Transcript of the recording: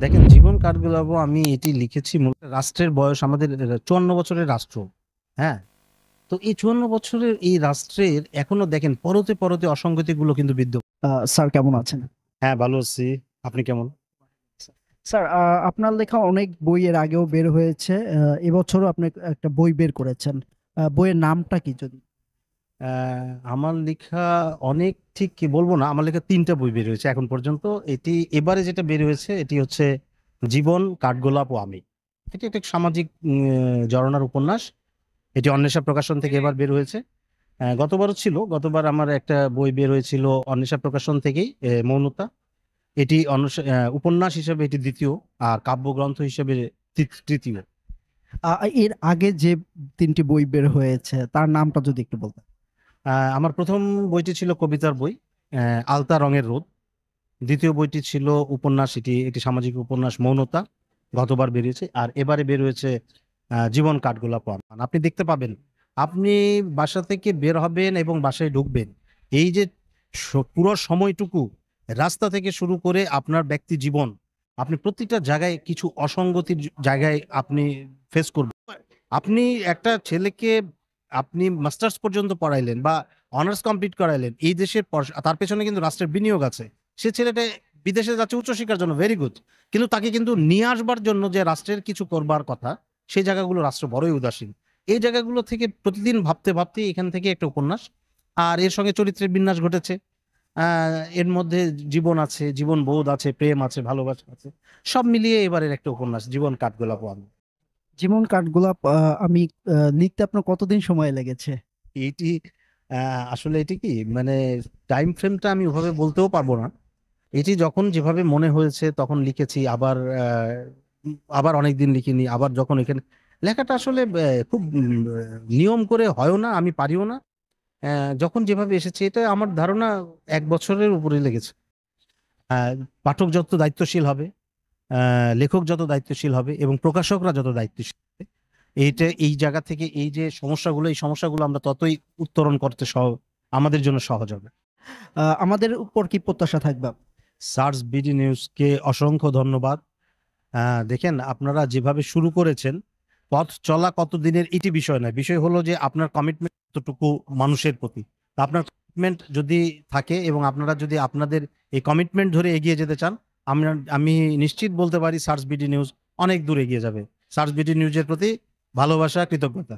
দেখেন, জীবন কাঠগোলাপ আমি এটি লিখেছি মূলত রাষ্ট্রের বয়স আমাদের 54 বছরের রাষ্ট্র। হ্যাঁ, তো এই 54 বছরের এই রাষ্ট্রের এখনো দেখেন পরতে পরতে অসঙ্গতি গুলো কিন্তু বিদ্যমান। স্যার কেমন আছেন? হ্যাঁ, ভালো আছি। আপনি কেমন? স্যার, আপনার লেখা অনেক বই এর আগেও বের হয়েছে। এবছরও আপনি একটা বই বের করেছেন। বইয়ের নামটা কি যদি? আমার লেখা অনেক, ঠিক কি বলবো না, আমার লেখা 3টা বই বের হয়েছে এখন পর্যন্ত। এটি এবারে যেটা বের হয়েছে এটি হচ্ছে জীবন কাঠগোলাপ ও আমি। এটি একটা সামাজিক জরনার উপন্যাস। এটি অন্বেষা প্রকাশন থেকে এবার বের হয়েছে। গতবারও ছিল, গতবার আমার একটা বই বের হয়েছিল অন্বেষা প্রকাশন থেকেই, মৌনতা। এটি উপন্যাস হিসেবে এটি দ্বিতীয়, আর কাব্যগ্রন্থ হিসেবে তৃতীয়। এর আগে যে তিনটি বই বের হয়েছে তার নামটা যদি একটু বলতেন। আমার প্রথম বইটি ছিল কবিতার বই, আলতা রঙের রোদ। দ্বিতীয় বইটি ছিল উপন্যাস, এটি একটি সামাজিক উপন্যাস, মৌনতা। গতবার বেরিয়েছে, আর এবারে বের হয়েছে জীবন কাঠগোলাপ আম। আপনি দেখতে পাবেন, আপনি বাসা থেকে বের হবেন এবং বাসায় ঢুকবেন, এই যে পুরো সময়টুকু, রাস্তা থেকে শুরু করে আপনার ব্যক্তি জীবন, আপনি প্রতিটা জায়গায় কিছু অসঙ্গতির জায়গায় আপনি ফেস করবেন। আপনি একটা ছেলেকে আপনি মাস্টার্স পর্যন্ত পড়াইলেন বা অনার্স কমপ্লিট করাইলেন এই দেশের তার পেছনে কিন্তু রাষ্ট্রের বিনিয়োগ আছে। সে ছেলেটা বিদেশে যাচ্ছে উচ্চশিক্ষার জন্য, ভেরি গুড, কিন্তু তাকে কিন্তু নিয়ে আসবার জন্য যে রাষ্ট্রের কিছু করবার কথা, সেই জায়গাগুলো রাষ্ট্র বড়ই উদাসীন। এই জায়গাগুলো থেকে প্রতিদিন ভাবতে ভাবতে এখান থেকে একটা উপন্যাস। আর এর সঙ্গে চরিত্রের বিন্যাস ঘটেছে। এর মধ্যে জীবন আছে, জীবন বোধ আছে, প্রেম আছে, ভালোবাসা আছে। সব মিলিয়ে এবারের একটা উপন্যাস জীবন কাঠগোলাপ আমি। জীবন কাঠগোলাপ আমি লিখতে আপনার কতদিন সময় লেগেছে? এইটি আসলে এটি কি, মানে টাইম ফ্রেমটা আমি ওভাবে বলতেও পারবো না। এটি যখন যেভাবে মনে হয়েছে তখন লিখেছি, আবার আবার অনেকদিন লিখিনি, আবার যখন এখানে লেখাটা আসলে খুব নিয়ম করে হয়ও না, আমি পারিও না। যখন যেভাবে এসেছে, এটা আমার ধারণা 1 বছরের উপরে লেগেছে। পাঠক যত দায়িত্বশীল হবে, লেখক যত দায়িত্বশীল হবে এবং প্রকাশকরা যত দায়িত্বশীল হবে, এইটা এই জায়গা থেকে এই যে সমস্যাগুলো, এই সমস্যাগুলো আমরা ততই উত্তরণ করতে আমাদের জন্য সহজ হবে। আমাদের উপর কি প্রত্যাশা থাকবে? সার্চ বিডি নিউজকে অসংখ্য ধন্যবাদ। দেখেন, আপনারা যেভাবে শুরু করেছেন, পথ চলা কতদিনের এটি বিষয় নয়, বিষয় হলো যে আপনার কমিটমেন্ট কতটুকু মানুষের প্রতি। তা আপনার কমিটমেন্ট যদি থাকে এবং আপনারা যদি আপনাদের এই কমিটমেন্ট ধরে এগিয়ে যেতে চান, আমি নিশ্চিত বলতে পারি সার্চ বিডি নিউজ অনেক দূর এগিয়ে যাবে। সার্চ বিডি নিউজের প্রতি ভালোবাসা, কৃতজ্ঞতা।